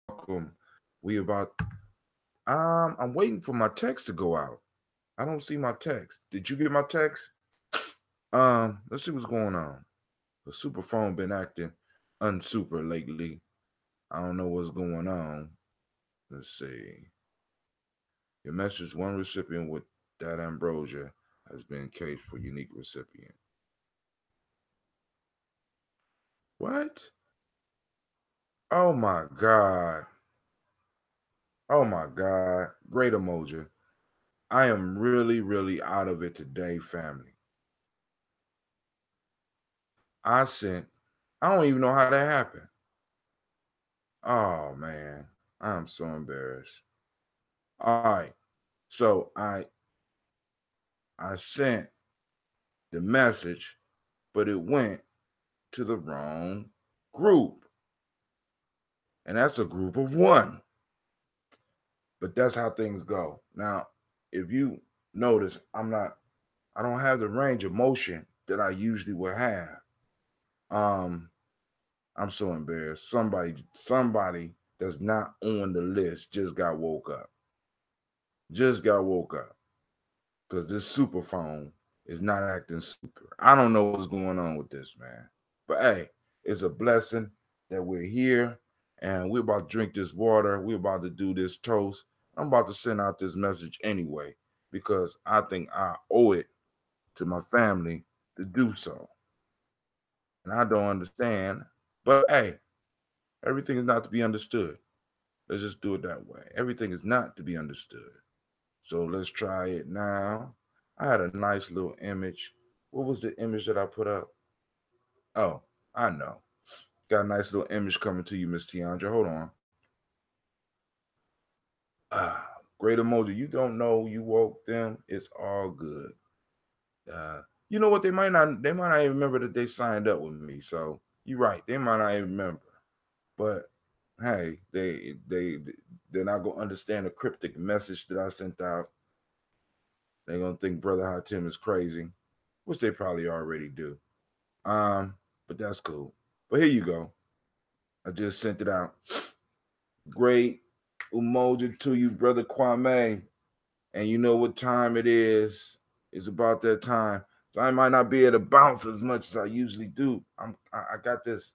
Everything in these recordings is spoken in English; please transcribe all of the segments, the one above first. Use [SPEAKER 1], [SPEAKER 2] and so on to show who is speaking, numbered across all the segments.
[SPEAKER 1] welcome. We about I'm waiting for my text to go out. I don't see my text. Did you get my text? Let's see what's going on. The super phone been acting unsuper lately. I don't know what's going on. Let's see. Your message, one recipient with that ambrosia has been caged for unique recipient. What? Oh my God. Oh my God. Great emoji. I am really, really out of it today, family. I sent, I don't even know how that happened. Oh man, I'm so embarrassed. All right. So I sent the message, but it went to the wrong group. And that's a group of one. But that's how things go. Now, if you notice, I don't have the range of motion that I usually would have. Um, I'm so embarrassed. Somebody that's not on the list just got woke up. Just got woke up. Because this super phone is not acting super. I don't know what's going on with this, man. But hey, it's a blessing that we're here and we're about to drink this water. We're about to do this toast. I'm about to send out this message anyway because I think I owe it to my family to do so. And I don't understand. But hey, everything is not to be understood. Let's just do it that way. Everything is not to be understood. So let's try it now. I had a nice little image. What was the image that I put up? Oh, I know. Got a nice little image coming to you, Miss Tiandra. Hold on. Ah, great emoji. You don't know you woke them. It's all good. You know what? They might not even remember that they signed up with me. So you're right. They might not even remember. But hey, they're not gonna understand the cryptic message that I sent out. They're gonna think Brother Hatim is crazy, which they probably already do. Um, but that's cool. But here you go. I just sent it out. Great emoji to you, Brother Kwame. And you know what time it is. It's about that time. So I might not be able to bounce as much as I usually do. I got this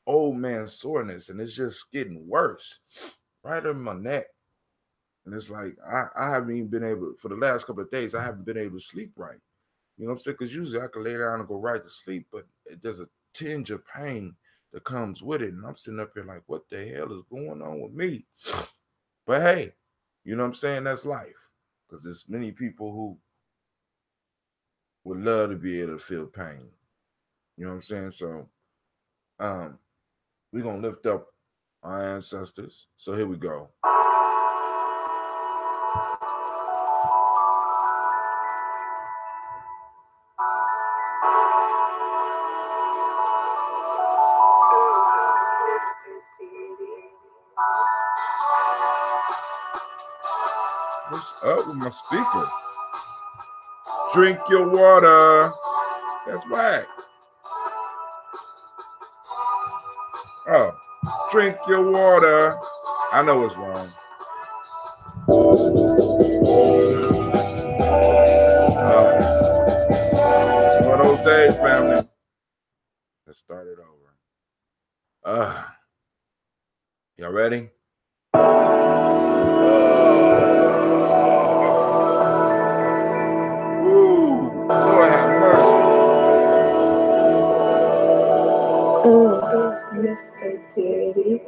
[SPEAKER 1] old man soreness and it's just getting worse. Right in my neck. And it's like I haven't even been able for the last couple of days, I haven't been able to sleep right. You know what I'm saying? Because usually I can lay down and go right to sleep, but there's a tinge of pain that comes with it. And I'm sitting up here like, what the hell is going on with me? But hey, you know what I'm saying? That's life. Because there's many people who would love to be able to feel pain. You know what I'm saying? So um, we're going to lift up our ancestors. So here we go. What's up with my speaker? Drink your water. That's whack. Oh, drink your water. I know it's wrong. It's one of those days, family. Let's start it over. Y'all ready? Woo! Lord have mercy.
[SPEAKER 2] Oh, Mr. Daddy.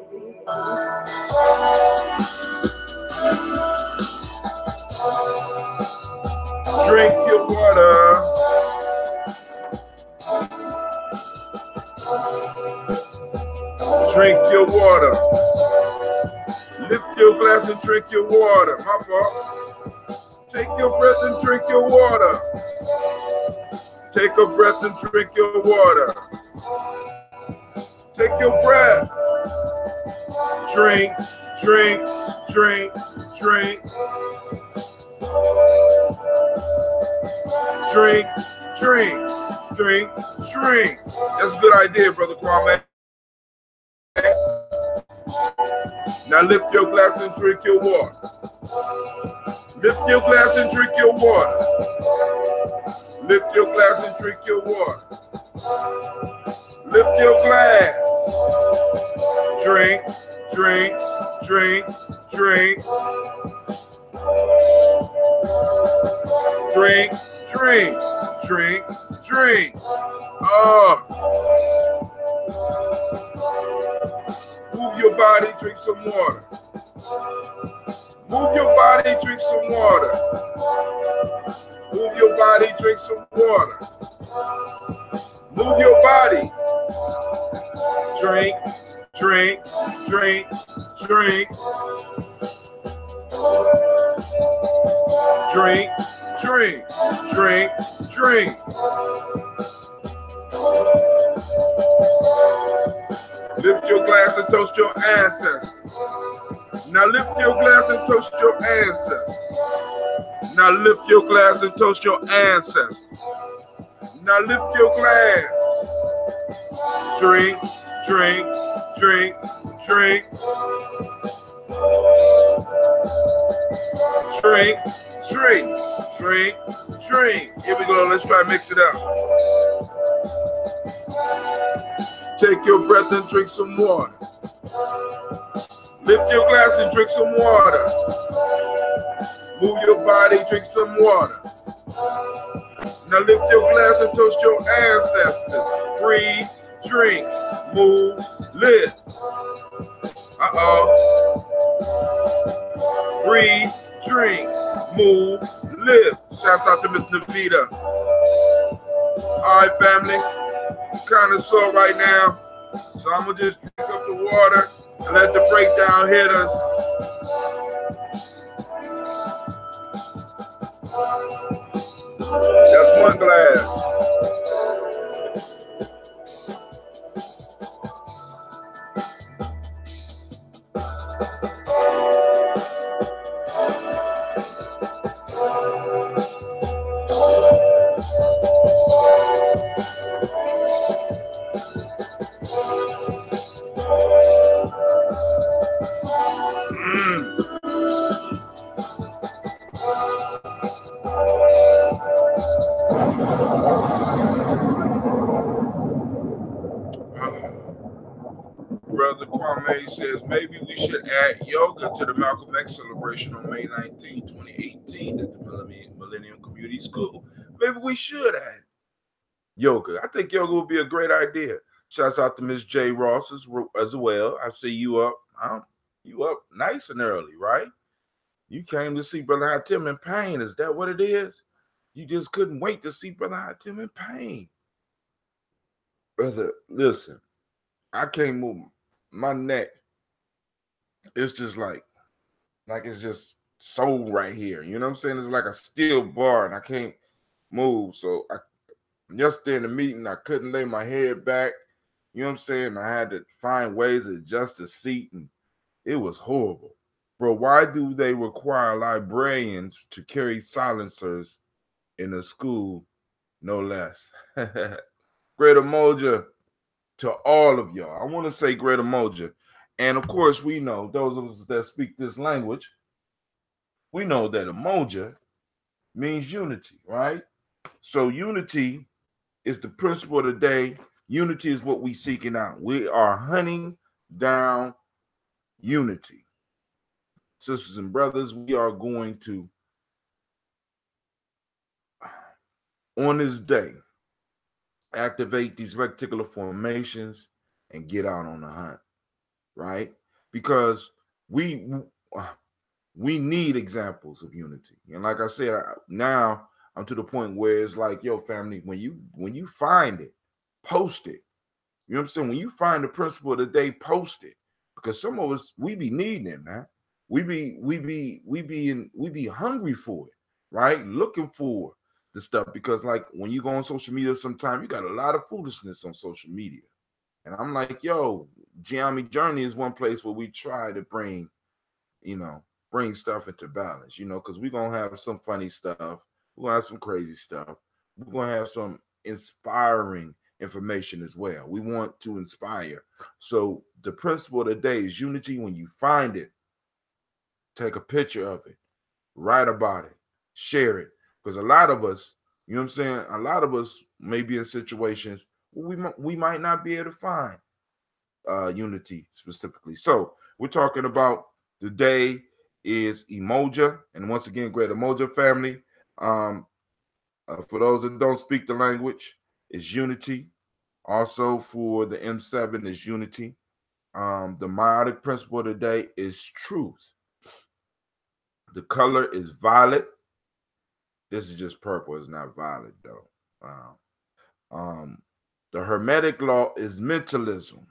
[SPEAKER 1] Drink your water. Drink your water. Lift your glass and drink your water. My fault. Take your breath and drink your water. Take a breath and drink your water. Take your breath. Drink, drink, drink, drink. Drink, drink, drink, drink. That's a good idea, Brother Kwame. Now lift your glass and drink your water. Lift your glass and drink your water. Lift your glass and drink your water. Lift your glass. Drink, drink, drink, drink. Drink, drink, drink, drink. Move your body, drink some water. Move your body, drink some water. Move your body, drink some water. Move your body. Drink, drink, drink, drink. Drink, drink, drink, drink. Lift your glass and toast your ancestors. Now lift your glass and toast your ancestors. Now lift your glass and toast your ancestors. Now lift your glass. Drink, drink, drink, drink. Drink, drink, drink, drink. Here we go. Let's try to mix it up. Take your breath and drink some water. Lift your glass and drink some water. Move your body, drink some water. Now lift your glass and toast your ancestors. Breathe, drink, move, live. Breathe, drink, move, live. Shouts out to Miss Navita. All right, family. Kind of sore right now, so I'm gonna just drink up the water and let the breakdown hit us. That's one glass. Brother Kwame says maybe we should add yoga to the Malcolm X celebration on May 19, 2018 at the Millennium Community School. Maybe we should add yoga. I think yoga would be a great idea. Shouts out to Miss J. Ross as well. I see you up. You up nice and early, right? You came to see Brother Hatim in pain. Is that what it is? You just couldn't wait to see Brother Hatim in pain. Brother, listen, I can't move my neck. It's just like it's just so right here. You know what I'm saying? It's like a steel bar and I can't move. So yesterday in the meeting, I couldn't lay my head back. You know what I'm saying? I had to find ways to adjust the seat and it was horrible. Bro, why do they require librarians to carry silencers in a school? No less. Great Umoja to all of y'all. I want to say Great Umoja. And of course, we know, those of us that speak this language, we know that Umoja means unity, right? So unity is the principle of the day. Unity is what we seeking out. We are hunting down unity. Sisters and brothers, we are going to, on this day, activate these reticular formations and get out on the hunt, right? Because we need examples of unity. And like I said, now I'm to the point where it's like, yo, family, when you find it, post it. You know what I'm saying? When you find the principle of the day, post it. Because some of us, we be needing it, man. We be hungry for it, right? Looking for the stuff. Because like when you go on social media sometime, you got a lot of foolishness on social media. And I'm like, yo, Gye-Nyame Journey is one place where we try to bring stuff into balance, because we're going to have some funny stuff. We're going to have some crazy stuff. We're going to have some inspiring information as well. We want to inspire. So the principle of the day is unity. When you find it, take a picture of it, write about it, share it. Because a lot of us, you know what I'm saying, a lot of us may be in situations where we might not be able to find unity specifically. So we're talking about the day is Umoja, and once again, great Umoja family. For those that don't speak the language, is unity. Also for the M7 is unity. The meiotic principle of the day is truth. The color is violet. This is just purple. It's not violet though. The hermetic law is mentalism.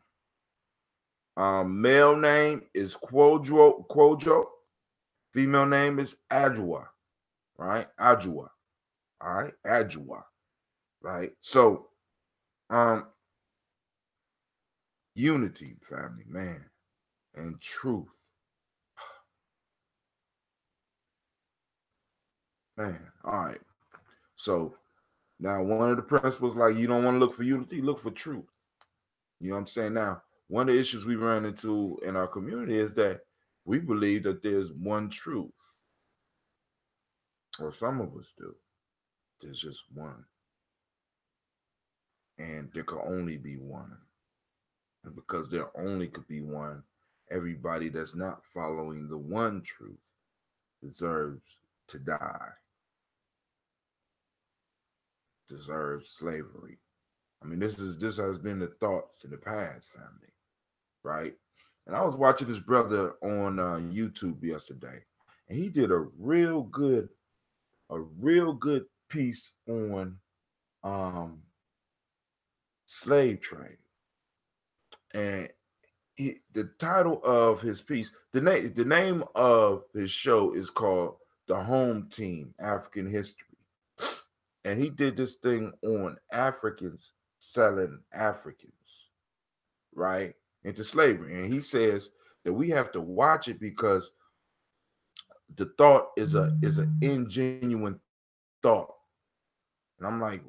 [SPEAKER 1] Male name is Quojo. Female name is Adjua. Right? Adjua. All right, Adjua. Right? So, unity, family, man, and truth. Man, all right. So now one of the principles, like you don't want to look for unity, look for truth. You know what I'm saying? Now, one of the issues we run into in our community is that we believe that there's one truth. Or some of us do. There's just one. And there could only be one. And because there only could be one, everybody that's not following the one truth deserves to die, deserves slavery. I mean, this has been the thoughts in the past, family, right? And I was watching this brother on YouTube yesterday, and he did a real good piece on slave trade. And the title of his piece, the name of his show is called The Home Team: African History. And he did this thing on Africans selling Africans, right, into slavery. And he says that we have to watch it because the thought is an ingenuine thought. And I'm like,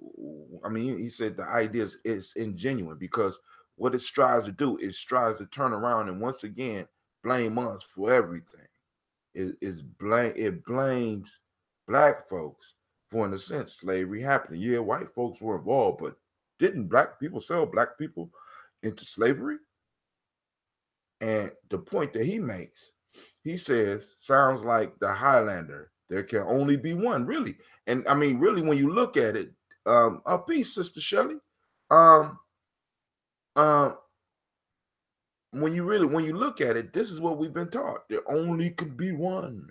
[SPEAKER 1] I mean, he said the idea is ingenuine because what it strives to do is strives to turn around and once again blame us for everything. It blames black folks for, in a sense, slavery happening. Yeah, white folks were involved, but didn't black people sell black people into slavery? And the point that he makes, he says, sounds like the Highlander. There can only be one, really. And I mean, really, when you look at it, a piece, Sister Shelley. Um, um, when you look at it, this is what we've been taught. There only can be one.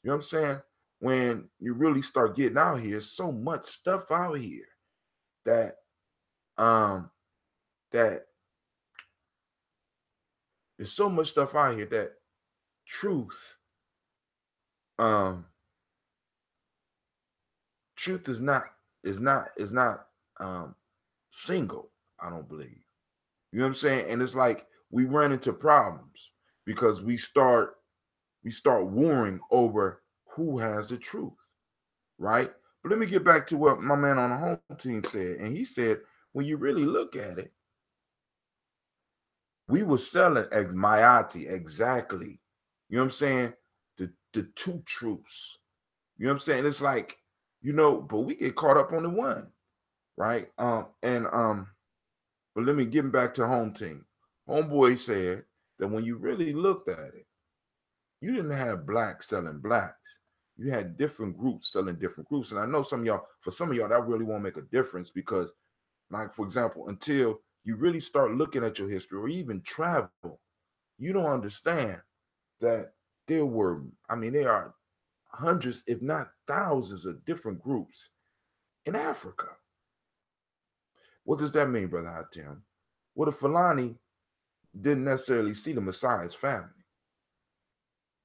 [SPEAKER 1] You know what I'm saying? When you really start getting out here, so much stuff out here that that there's so much stuff out here that truth truth is not single, I don't believe. You know what I'm saying? And it's like we run into problems because we start warring over who has the truth, right? But let me get back to what my man on the home team said. And he said, when you really look at it, we were selling ex Mayati exactly. You know what I'm saying? The two truths. You know what I'm saying? It's like, but we get caught up on the one, right? But let me get back to home team. Homeboy said that when you really looked at it, you didn't have blacks selling blacks. You had different groups selling different groups. And I know for some of y'all, that really won't make a difference because, like, for example, until you really start looking at your history or even travel, you don't understand that there are hundreds, if not thousands, of different groups in Africa. What does that mean, Brother Hatim? Well, the Fulani didn't necessarily see the Messiah's family.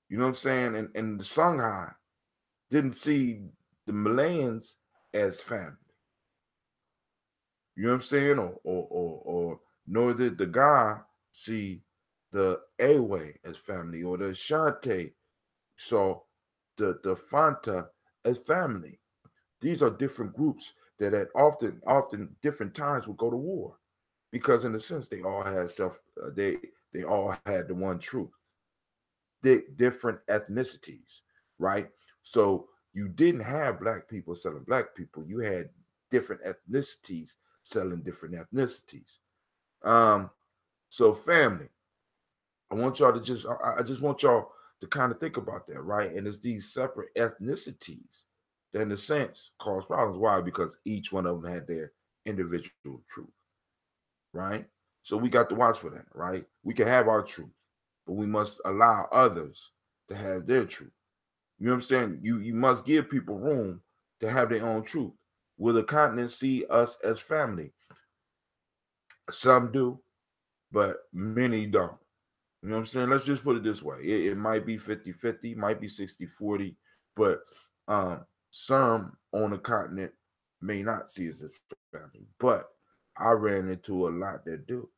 [SPEAKER 1] You know what I'm saying? And the Songhai didn't see the Malayans as family. You know what I'm saying? Or nor did the Ga see the Awe as family, or the Shante saw the Fanta as family. These are different groups that at often different times would go to war, because in a sense they all had they all had the one truth. Different ethnicities, right? So you didn't have black people selling black people. You had different ethnicities selling different ethnicities. Um, so family, I want y'all to I just want y'all to kind of think about that, right? And it's these separate ethnicities that, in a sense, cause problems. Why? Because each one of them had their individual truth, right? So we got to watch for that, right? We can have our truth, but we must allow others to have their truth. You know what I'm saying? You must give people room to have their own truth. Will the continent see us as family? Some do, but many don't. You know what I'm saying? Let's just put it this way. It might be 50-50, might be 60-40, but some on the continent may not see us as family. But I ran into a lot that do.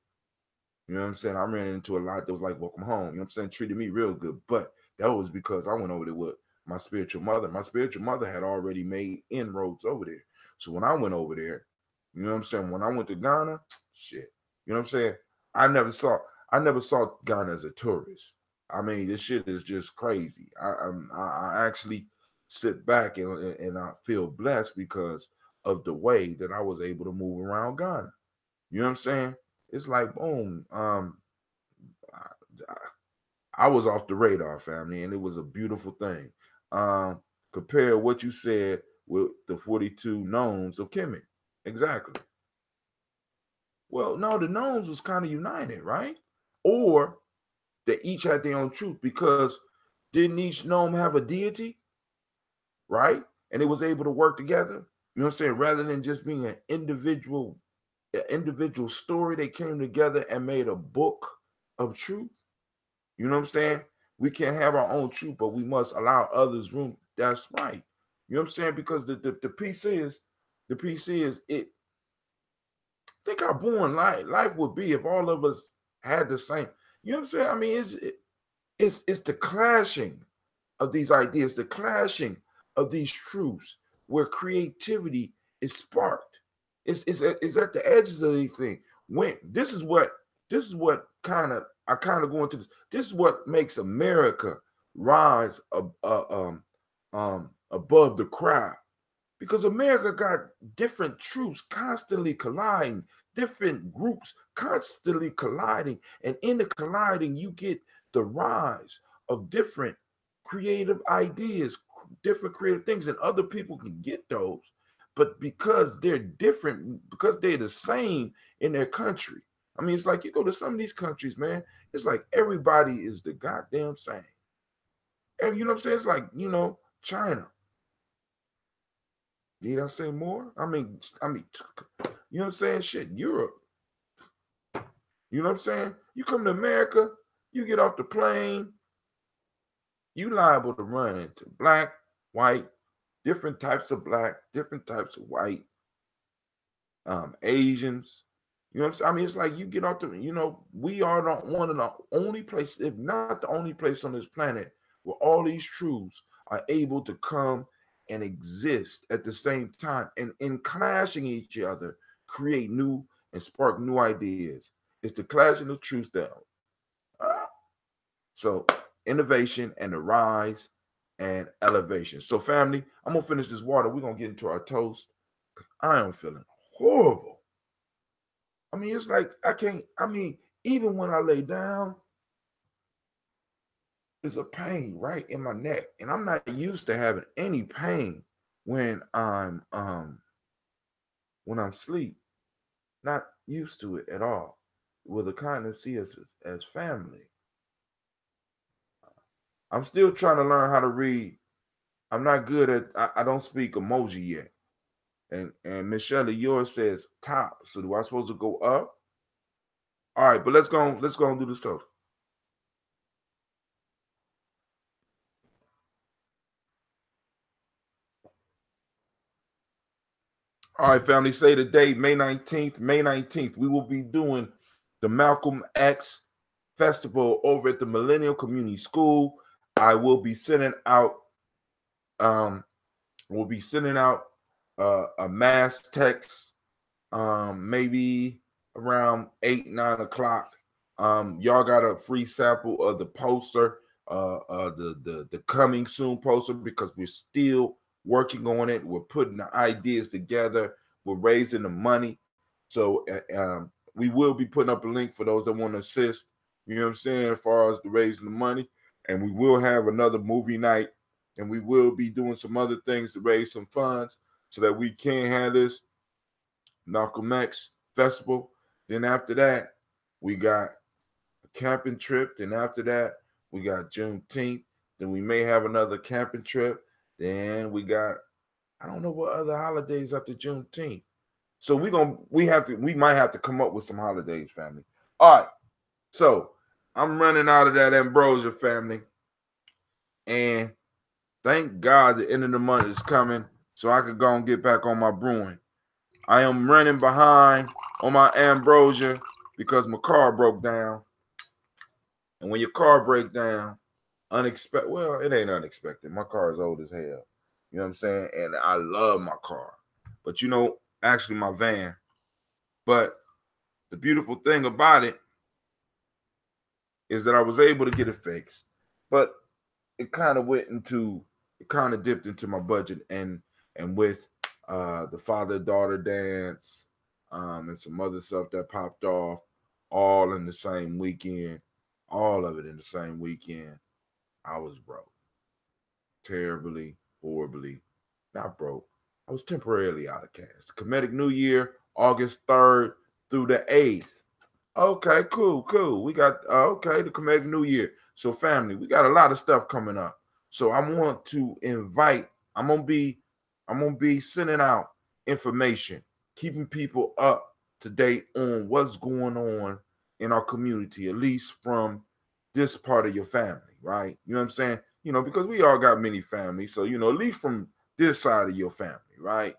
[SPEAKER 1] You know what I'm saying? I ran into a lot that was like, welcome home. You know what I'm saying? Treated me real good. But that was because I went over there with my spiritual mother. My spiritual mother had already made inroads over there. So when I went over there, you know what I'm saying? When I went to Ghana, shit. You know what I'm saying? I never saw I never saw Ghana as a tourist. I mean, this shit is just crazy. I actually sit back and I feel blessed because of the way that I was able to move around Ghana. You know what I'm saying? It's like boom. I was off the radar, family, and it was a beautiful thing. Compare what you said with the 42 gnomes of Kemet. Exactly. Well, no, the gnomes was kind of united, right? Or they each had their own truth, because didn't each gnome have a deity, right? And it was able to work together. You know what I'm saying? Rather than just being an individual story, they came together and made a book of truth. You know what I'm saying? We can't have our own truth, but we must allow others room. That's right. You know what I'm saying? Because the piece is it. Think how boring life would be if all of us had the same. You know what I'm saying? I mean, it's the clashing of these ideas, the clashing of these truths, where creativity is sparked. It's at the edges of anything. When this is what I kind of go into this. This is what makes America rise above the crowd, because America got different truths constantly colliding, different groups constantly colliding, and in the colliding, you get the rise of different creative ideas, different creative things, and other people can get those, but because they're different, because they're the same in their country. I mean, it's like you go to some of these countries, man. It's like everybody is the goddamn same. And you know what I'm saying? It's like, China. Need I say more? You know what I'm saying? Shit, Europe. You know what I'm saying? You come to America, you get off the plane, you liable to run into black, white, different types of black, different types of white, Asians. You know what I'm saying? I mean, it's like you get off we are one of the only places, if not the only place on this planet, where all these truths are able to come and exist at the same time, and in clashing each other, create new and spark new ideas. It's the clashing of truths that so innovation and the rise and elevation. So family, I'm gonna finish this water. We're gonna get into our toast, because I am feeling horrible. I mean, it's like even when I lay down, there's a pain right in my neck. And I'm not used to having any pain when I'm asleep. Not used to it at all. Will the kindness see us as family? I'm still trying to learn how to read. I'm not good at I don't speak emoji yet. And Miss Shelley, yours says top. So do I supposed to go up? All right, but let's go and do this toast. All right, family, say the date, May 19th. May 19th, we will be doing the Malcolm X Festival over at the Millennial Community School. I will be sending out a mass text, maybe around 8, 9 o'clock. Y'all got a free sample of the poster, the coming soon poster, because we're still working on it. We're putting the ideas together. We're raising the money. So we will be putting up a link for those that want to assist. You know what I'm saying? As far as the raising the money, and we will have another movie night, and we will be doing some other things to raise some funds so that we can have this Malcolm X Festival. Then after that, we got a camping trip. Then after that, we got Juneteenth. Then we may have another camping trip. Then we got, I don't know what other holidays after Juneteenth. So we might have to come up with some holidays, family. All right. So I'm running out of that ambrosia, family. And thank God the end of the month is coming so I could go and get back on my brewing. I am running behind on my ambrosia because my car broke down. And when your car breaks down, unexpected, well, it ain't unexpected. My car is old as hell. You know what I'm saying? And I love my car. But actually my van. But the beautiful thing about it is that I was able to get it fixed. But it kind of dipped into my budget, and with the father-daughter dance, and some other stuff that popped off all in the same weekend, all of it in the same weekend, I was broke. Terribly, horribly, not broke. I was temporarily out of cash. The Comedic New Year, August 3rd through the 8th. Okay, cool. We got the Comedic New Year. So family, we got a lot of stuff coming up. So I want to invite, I'm gonna be sending out information, keeping people up to date on what's going on in our community, at least from this part of your family, right? You know what I'm saying? Because we all got many families. So, at least from this side of your family, right?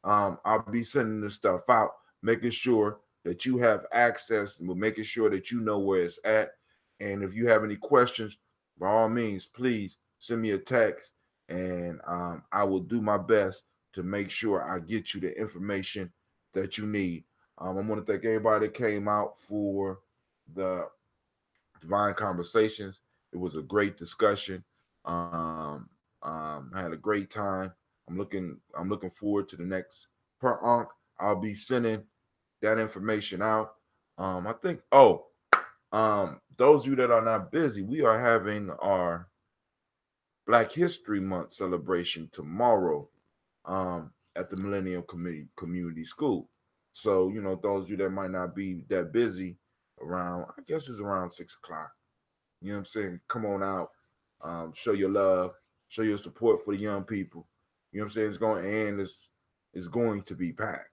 [SPEAKER 1] I'll be sending this stuff out, making sure that you have access, and we're making sure that you know where it's at. And if you have any questions, by all means, please send me a text, and I will do my best to make sure I get you the information that you need. I want to thank everybody that came out for the Divine Conversations. It was a great discussion. I had a great time. I'm looking forward to the next per onk. I'll be sending that information out. I think, those of you that are not busy, we are having our Black History Month celebration tomorrow at the Millennium Community School. So, those of you that might not be that busy, I guess it's around 6 o'clock. You know what I'm saying? Come on out, show your love, show your support for the young people. You know what I'm saying? It's going to be packed.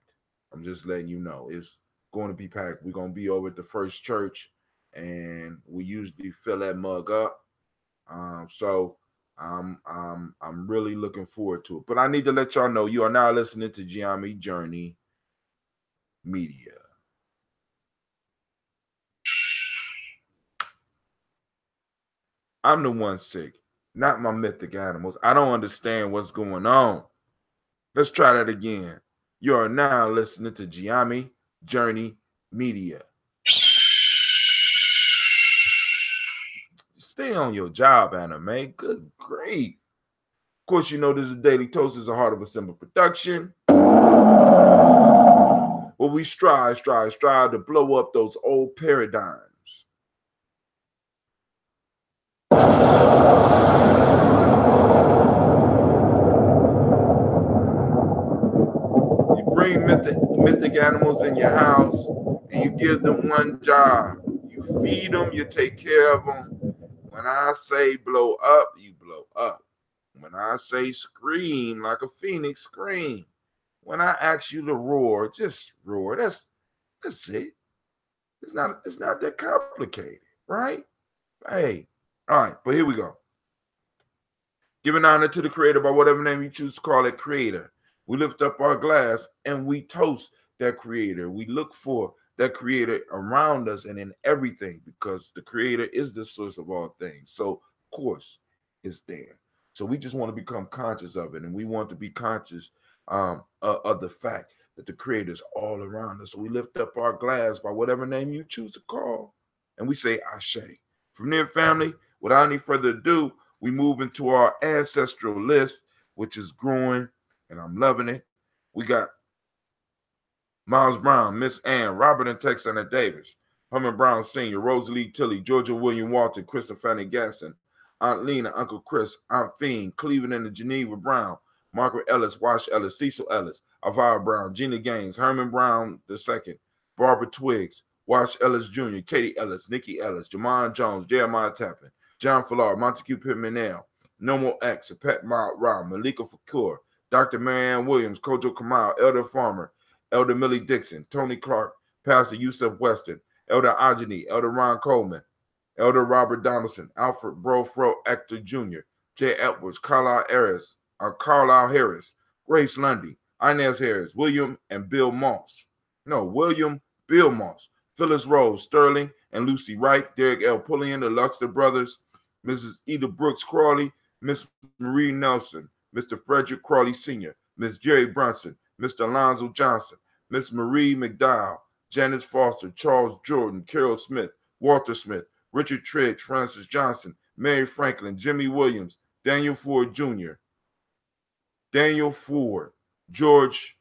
[SPEAKER 1] I'm just letting you know it's going to be packed. We're going to be over at the First Church, and we usually fill that mug up. So I'm really looking forward to it. But I need to let y'all know you are now listening to Gye-Nyame Journey Media. I'm the one sick, not my mythic animals. I don't understand what's going on. Let's try that again. You are now listening to Gye-Nyame Journey Media. Stay on your job, Anime. Good grief. Of course, this is Daily Toast is a Heart of a Simple production. Where we strive to blow up those old paradigms. You bring mythic animals in your house, and you give them one job. You feed them, you take care of them. When I say blow up, you blow up. When I say scream like a phoenix, scream. When I ask you to roar, just roar. That's it. It's not that complicated, right? Hey, all right, but here we go. Giving honor to the Creator by whatever name you choose to call it, Creator. We lift up our glass and we toast that Creator. We look for that Creator around us and in everything, because the Creator is the source of all things. So, of course, it's there. So we just want to become conscious of it, and we want to be conscious of the fact that the Creator is all around us. So we lift up our glass by whatever name you choose to call, and we say Ashe. From there, family, without any further ado, we move into our ancestral list, which is growing, and I'm loving it. We got Miles Brown, Miss Ann, Robert and Texana Davis, Herman Brown Sr., Rosalie Tilley, Georgia William Walton, Krista Fanny Gasson, Aunt Lena, Uncle Chris, Aunt Fiend, Cleveland and Geneva Brown, Margaret Ellis, Wash Ellis, Cecil Ellis, Elvira Brown, Gina Gaines, Herman Brown II, Barbara Twiggs, Wash Ellis Jr., Katie Ellis, Nikki Ellis, Jamon Jones, Jeremiah Tappan, John Fallar, Montague Pittman, Nomo X, Pet Mount Rob, Malika Fakur, Dr. Marianne Williams, Kojo Kamal, Elder Farmer, Elder Millie Dixon, Tony Clark, Pastor Yusuf Weston, Elder Ajani, Elder Ron Coleman, Elder Robert Donaldson, Alfred Brofro Actor Jr., Jay Edwards, Carlisle Harris, Grace Lundy, Inez Harris, William Bill Moss, Phyllis Rose, Sterling and Lucy Wright, Derek L. Pullian, the Luxter Brothers, Mrs. Eda Brooks Crawley, Miss Marie Nelson, Mr. Frederick Crawley Sr., Miss Jerry Brunson, Mr. Alonzo Johnson, Miss Marie McDowell, Janice Foster, Charles Jordan, Carol Smith, Walter Smith, Richard Trigg, Francis Johnson, Mary Franklin, Jimmy Williams, Daniel Ford Jr., George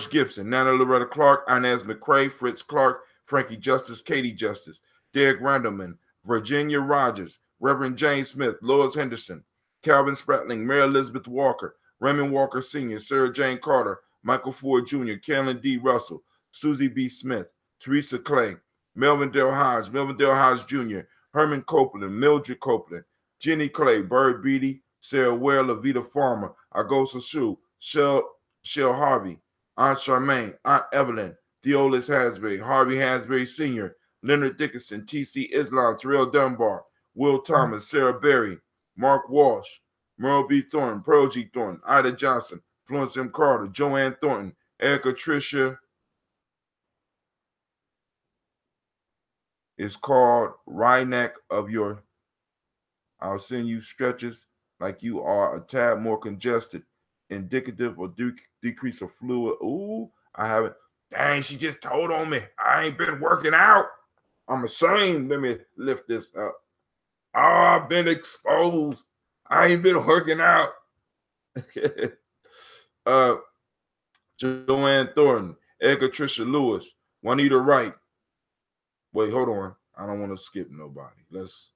[SPEAKER 1] Gibson, Nana Loretta Clark, Inez McCrae, Fritz Clark, Frankie Justice, Katie Justice, Derek Randleman, Virginia Rogers, Reverend James Smith, Lois Henderson, Calvin Spratling, Mary Elizabeth Walker, Raymond Walker Sr., Sarah Jane Carter, Michael Ford Jr., Carolyn D. Russell, Susie B. Smith, Teresa Clay, Melvin Dale Hodge Jr., Herman Copeland, Mildred Copeland, Jenny Clay, Bird Beatty, Sarah Ware, Levita Farmer, Agosa Sue, Shell Harvey, Aunt Charmaine, Aunt Evelyn, Theolis Hasbury, Harvey Hasbury Sr., Leonard Dickinson, T.C. Islam, Terrell Dunbar, Will Thomas, Sarah Berry, Mark Walsh, Merle B. Thornton, Pearl G. Thornton, Ida Johnson, Florence M. Carter, Joanne Thornton, Erica Tricia. It's called Rhineck of Your. I'll send you stretches like you are a tad more congested, indicative of decrease of fluid. Ooh, I haven't. Dang, she just told on me. I ain't been working out. I'm ashamed. Let me lift this up. Oh, I've been exposed. I ain't been working out. Joanne Thornton, Edgar Tricia Lewis, Juanita Wright. Wait, hold on. I don't want to skip nobody. Let's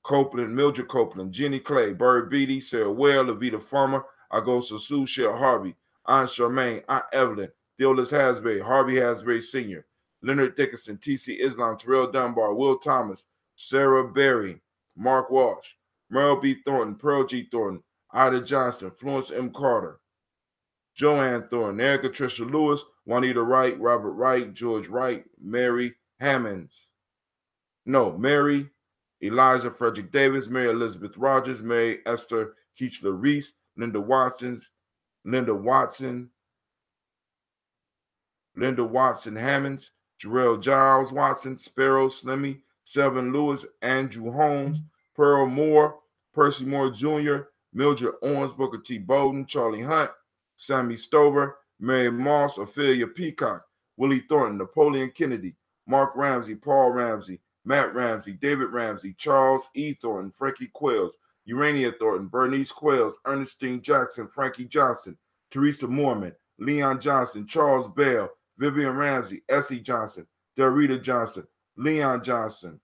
[SPEAKER 1] Copeland, Mildred Copeland, Jenny Clay, Bird Beatty, Sarah Ware, Levita Farmer, Agosa Sue, Shell Harvey, Aunt Charmaine, Aunt Evelyn, Theolis Hasbury, Harvey Hasbury Sr., Leonard Dickinson, T.C. Islam, Terrell Dunbar, Will Thomas, Sarah Berry, Mark Walsh, Merle B. Thornton, Pearl G. Thornton, Ida Johnson, Florence M. Carter, Joanne Thornton, Erica Tricia Lewis, Juanita Wright, Robert Wright, George Wright, Mary Eliza Frederick Davis, Mary Elizabeth Rogers, Mary Esther Keechler Reese, Linda Watson Hammonds, Jarrell Giles Watson, Sparrow Slimmy, Selvin Lewis, Andrew Holmes, Pearl Moore, Percy Moore Jr., Mildred Owens, Booker T. Bowden, Charlie Hunt, Sammy Stover, Mary Moss, Ophelia Peacock, Willie Thornton, Napoleon Kennedy, Mark Ramsey, Paul Ramsey, Matt Ramsey, David Ramsey, Charles E. Thornton, Frankie Quails, Urania Thornton, Bernice Quails, Ernestine Jackson, Frankie Johnson, Teresa Moorman, Leon Johnson, Charles Bell, Vivian Ramsey, Essie Johnson, Darita Johnson, Leon Johnson,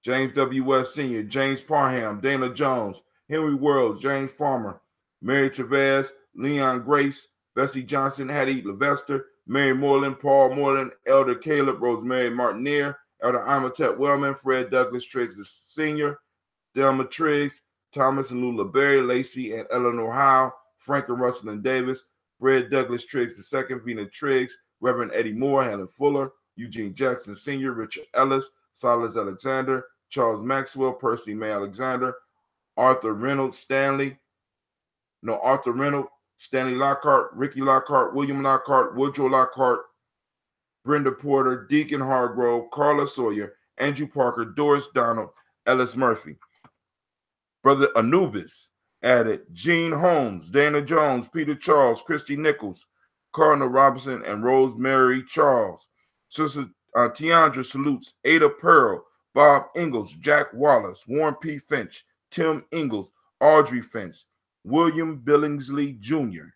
[SPEAKER 1] James W. West Sr., James Parham, Dana Jones, Henry World, James Farmer, Mary Travers, Leon Grace, Bessie Johnson, Hattie Levester, Mary Moreland, Paul Moreland, Elder Caleb, Rosemary Martineer, Elder Amatep Wellman, Fred Douglas Triggs Sr., Delma Triggs, Thomas and Lula Berry, Lacey and Eleanor Howe, Frank and Russell and Davis, Fred Douglas Triggs II, Vina Triggs, Reverend Eddie Moore, Helen Fuller, Eugene Jackson Sr., Richard Ellis, Silas Alexander, Charles Maxwell, Percy May Alexander, Arthur Reynolds, Stanley Lockhart, Ricky Lockhart, William Lockhart, Woodrow Lockhart, Brenda Porter, Deacon Hargrove, Carla Sawyer, Andrew Parker, Doris Donald, Ellis Murphy, Brother Anubis, added Gene Holmes, Dana Jones, Peter Charles, Christy Nichols, Cardinal Robinson, and Rosemary Charles. Sister Tiandra salutes Ada Pearl, Bob Ingalls, Jack Wallace, Warren P. Finch, Tim Ingalls, Audrey Finch, William Billingsley Jr.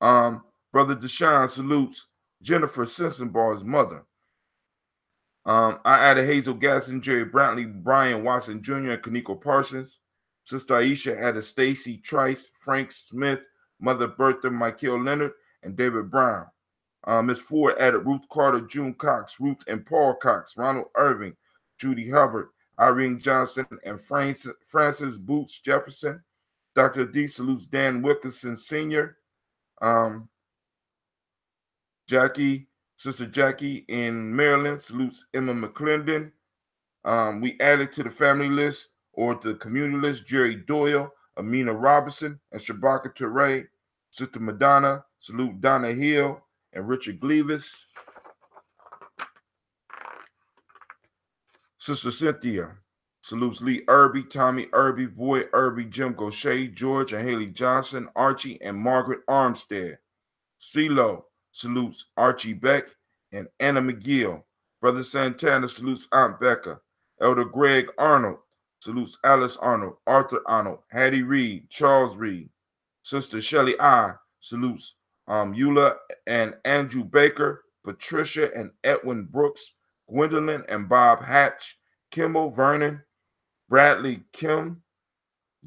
[SPEAKER 1] Brother Deshaun salutes Jennifer Sensenbaugh's mother. I added Hazel Gasson, Jerry Brantley, Brian Watson Jr., and Kaniko Parsons. Sister Aisha added Stacy Trice, Frank Smith, Mother Bertha, Michael Leonard, and David Brown. Miss Ford added Ruth Carter, June Cox, Ruth and Paul Cox, Ronald Irving, Judy Hubbard, Irene Johnson, and Francis Boots Jefferson. Dr. D salutes Dan Wilkinson Sr., Sister Jackie in Maryland salutes Emma McClendon. We added to the family list or the community list Jerry Doyle, Amina Robinson, and Shabaka Teray. Sister Madonna salute Donna Hill and Richard Gleavis. Sister Cynthia salutes Lee Irby, Tommy Irby, Boy Irby, Jim Gaucher, George and Haley Johnson, Archie and Margaret Armstead. CeeLo salutes Archie Beck and Anna McGill. Brother Santana salutes Aunt Becca. Elder Greg Arnold salutes Alice Arnold, Arthur Arnold, Hattie Reed, Charles Reed. Sister Shelley I salutes Eula and Andrew Baker, Patricia and Edwin Brooks, Gwendolyn and Bob Hatch, Kimball Vernon, Bradley Kim,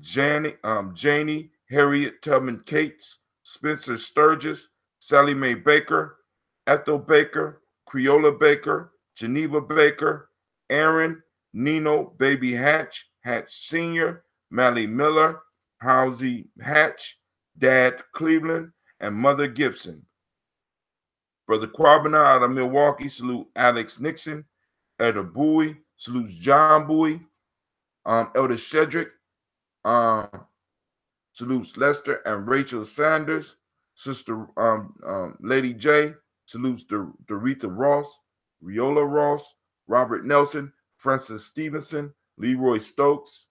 [SPEAKER 1] Janie, Harriet Tubman Cates, Spencer Sturgis, Sally Mae Baker, Ethel Baker, Creola Baker, Geneva Baker, Aaron, Nino Baby Hatch, Hatch Sr., Mally Miller, Housie Hatch, Dad Cleveland, and Mother Gibson. Brother Quabana out of Milwaukee salute Alex Nixon. Elder Bowie salutes John Bowie. Elder Shedrick salutes Lester and Rachel Sanders. Sister Lady J salutes Doretha Ross, Riola Ross, Robert Nelson, Francis Stevenson, Leroy Stokes.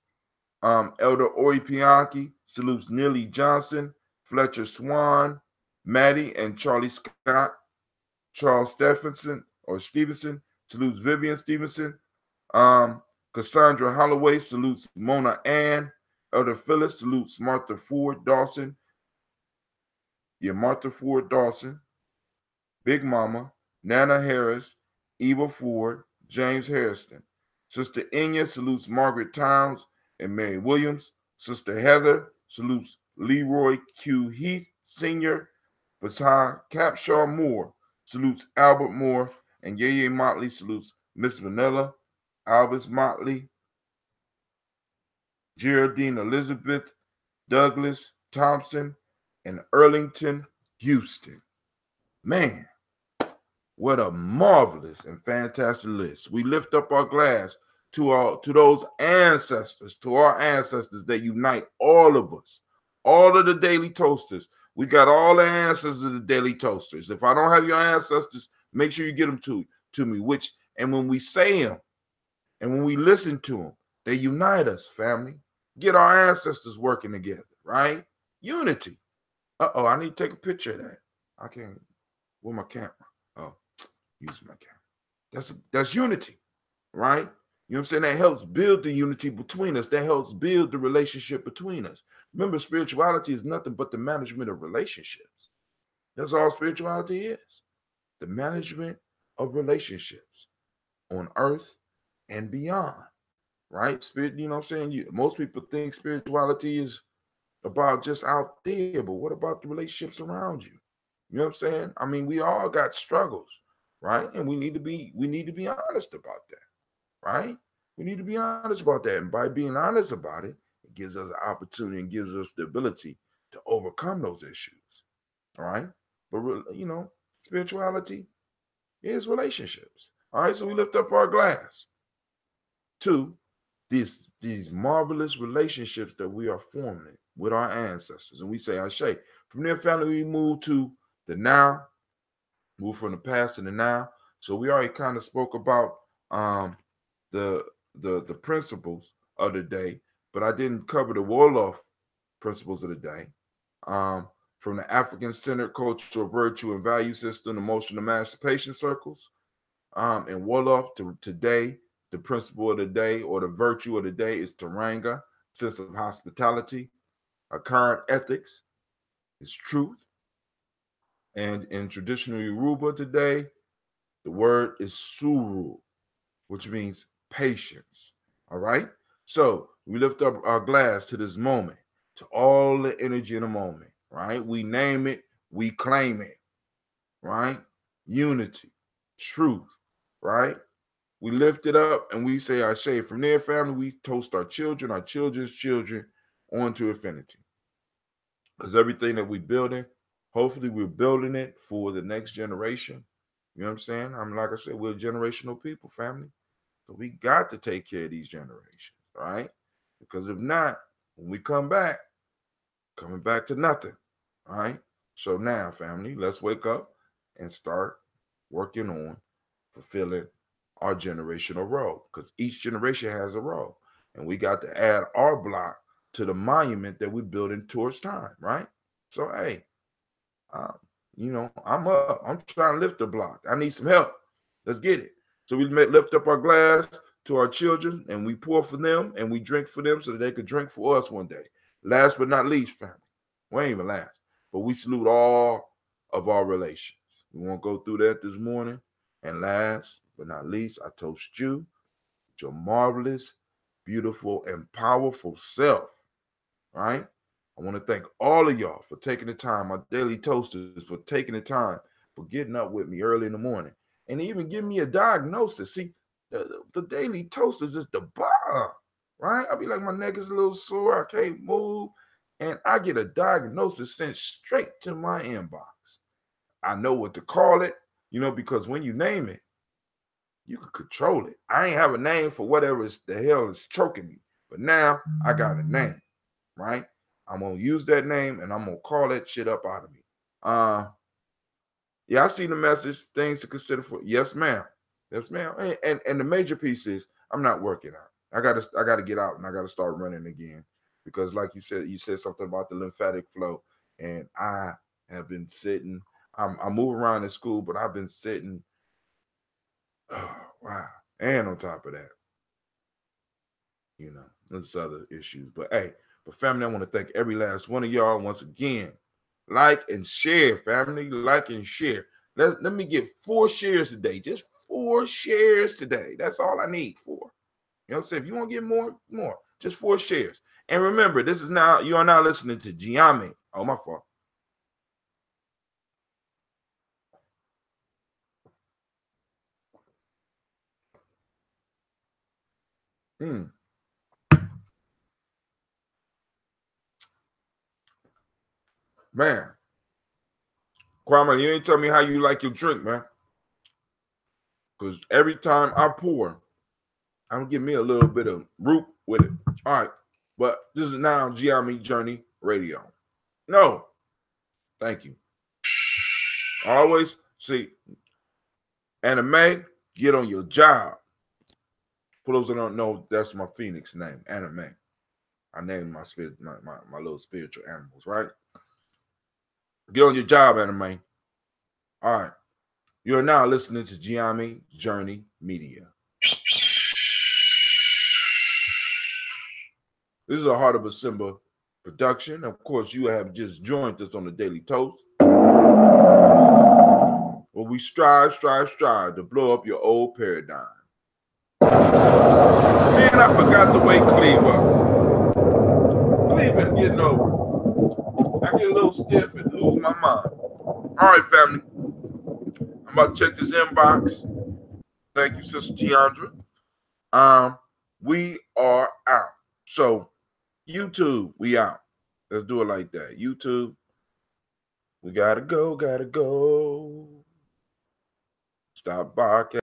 [SPEAKER 1] Elder Ori Pianki salutes Neely Johnson, Fletcher Swan, Maddie and Charlie Scott. Charles Stevenson salutes Vivian Stevenson. Cassandra Holloway salutes Mona Ann. Elder Phyllis salutes Martha Ford Dawson. Martha Ford Dawson. Big Mama, Nana Harris, Eva Ford, James Harrison. Sister Enya salutes Margaret Towns and Mary Williams. Sister Heather salutes Leroy Q. Heath Sr. Batai Capshaw Moore salutes Albert Moore, and Yeye Motley salutes Miss Vanilla, Albus Motley, Geraldine Elizabeth, Douglas Thompson, and Erlington Houston. Man, what a marvelous and fantastic list. We lift up our glass to those ancestors, to our ancestors that unite all of us, all of the Daily Toasters. We got all the ancestors of the Daily Toasters. If I don't have your ancestors, make sure you get them to me. And when we say them and when we listen to them, they unite us, family. Get our ancestors working together, right? Unity. Uh-oh, I need to take a picture of that. I can't. With my camera. Oh, use my camera. That's unity, right? You know what I'm saying? That helps build the unity between us. That helps build the relationship between us. Remember, spirituality is nothing but the management of relationships. That's all spirituality is. The management of relationships on earth and beyond, right? Spirit, you know what I'm saying? Most people think spirituality is about just out there, but what about the relationships around you? You know what I'm saying? I mean, we all got struggles, right? And we need to be honest about that, right? We need to be honest about that. And by being honest about it, it gives us an opportunity and gives us the ability to overcome those issues, all right? But, you know, spirituality is relationships, all right? So we lift up our glass to these marvelous relationships that we are forming with our ancestors. And we say, Ashe. From their family, we move to the now, move from the past to the now. So we already kind of spoke about the principles of the day, but I didn't cover the Wolof principles of the day. From the African-centered cultural virtue and value system, emotional emancipation circles, and Wolof to today, the principle of the day or the virtue of the day is Taranga, sense of hospitality. A current ethics is truth. And in traditional Yoruba today, the word is suru, which means patience. All right? So we lift up our glass to this moment, to all the energy in the moment, right? We name it, we claim it, right? Unity, truth, right? We lift it up and we say our shade. From there, family, we toast our children's children onto infinity. Because everything that we're building, hopefully we're building it for the next generation. You know what I'm saying? Like I said, we're generational people, family. So we got to take care of these generations, right? Because if not, when we come back, coming back to nothing, all right? So now, family, let's wake up and start working on fulfilling our generational role, because each generation has a role. And we got to add our block to the monument that we're building towards time, right? So, hey, I'm up. I'm trying to lift the block. I need some help. Let's get it. So we lift up our glass to our children and we pour for them and we drink for them so that they could drink for us one day. Last but not least, family. We ain't even last, but we salute all of our relations. We won't go through that this morning. And last but not least, I toast you, your marvelous, beautiful, and powerful self, right? I want to thank all of y'all for taking the time, my daily toasters, for taking the time, for getting up with me early in the morning, and even giving me a diagnosis. See, the daily toasters is the bomb, right? I'll be like, my neck is a little sore, I can't move, and I get a diagnosis sent straight to my inbox. I know what to call it, because when you name it, you can control it. I ain't have a name for whatever the hell is choking me, but now I got a name, right? I'm gonna use that name and I'm gonna call that shit up out of me. Yeah, I see the message. Things to consider for. Yes, ma'am. Yes, ma'am. And the major piece is I'm not working out. I gotta get out and I gotta start running again, because like you said something about the lymphatic flow, and I have been sitting. I move around in school, but I've been sitting. Oh, wow. And on top of that, there's other issues. But hey, family, I want to thank every last one of y'all once again. Like and share, family. Like and share. Let me get 4 shares today. Just 4 shares today. That's all I need. 4. You know what I'm saying? If you want to get more. Just 4 shares. And remember, you are now listening to Gye-Nyame. Oh, my fault. Man. Kwame, you ain't tell me how you like your drink, man. Because every time I pour, I'm going to give me a little bit of root with it. All right. But this is now Gye-Nyame Journey Radio. No. Thank you. Always see, Anime, get on your job. For those that don't know, that's my Phoenix name, Anime. I named my little spiritual animals, right? Get on your job, Anime. All right. You are now listening to Gye-Nyame Journey Media. This is a Heart of a Simba production. Of course, you have just joined us on the Daily Toast, where we strive to blow up your old paradigm. Man, I forgot to wake Cleve up. Cleve been getting over. I get a little stiff and lose my mind. All right, family. I'm about to check this inbox. Thank you, Sister Tiandra. We are out. So, YouTube, we out. Let's do it like that. YouTube, we gotta go. Stop barking.